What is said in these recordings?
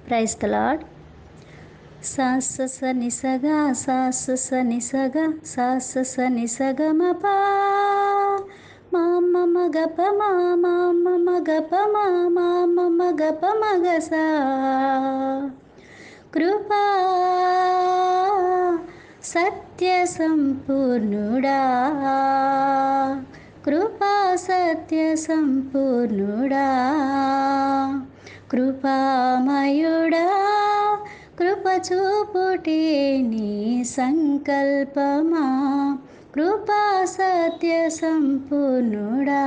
Praise the lord. సా స స ని స గ సా స స ని స గ సా స స ని స గ మ ప మా మ మ గ ప మా మా మ మ గ ప మా మా మ మ గ ప మ గ సా. కృపా సత్య సంపూర్ణుడా, కృపా సత్య సంపూర్ణుడా, కృపామయుడా, కృప చూపుటే నీ సంకల్పమా, కృపా సత్య సంపూర్ణుడా.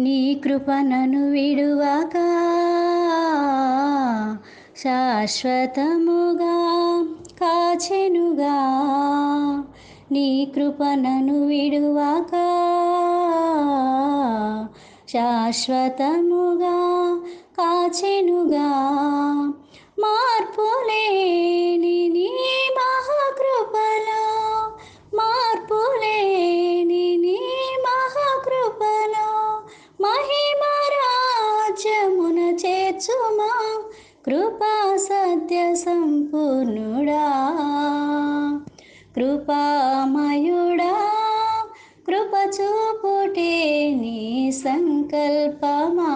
నీ కృప నన్ను విడువక శాశ్వతముగా కాచెనుగా, నీ కృప నన్ను విడువక శాశ్వతముగా కాచెనుగా. మార్పులేని నీ మహాకృపలో, మార్పులేని నీ మహాకృపలో మహిమ రాజ్యమున చేర్చుమా, కృపా సత్య సంపూర్ణుడా, కృపామయుడా, కృప చూపుటే నీ సంకల్పమా,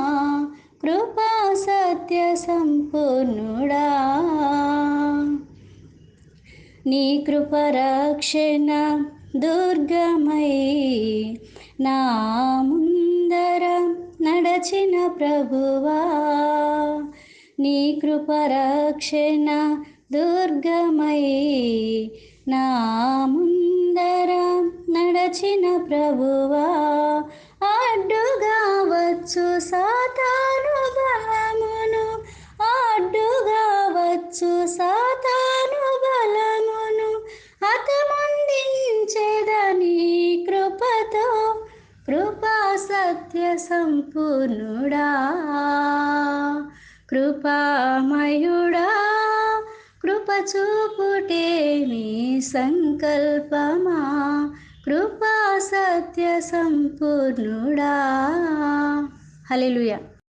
కృపా సత్య సంపూర్ణుడా. నీ కృప రక్షణ దుర్గమై నా ముందర నడచిన ప్రభువా, నీ కృప రక్షణ దుర్గమై నా ముందర నడచిన ప్రభువా. అడ్డుగా వచ్చు సాతాను బలమును, అడ్డుగా వచ్చు సాతాను బలమును హతముందించెదనీ కృపతో, కృపా సత్య సంపూర్ణుడా, కృపామయుడా, కృప చూపుటే నీ సంకల్పమా, కృపా సత్య సంపూర్ణుడా. హల్లెలూయా.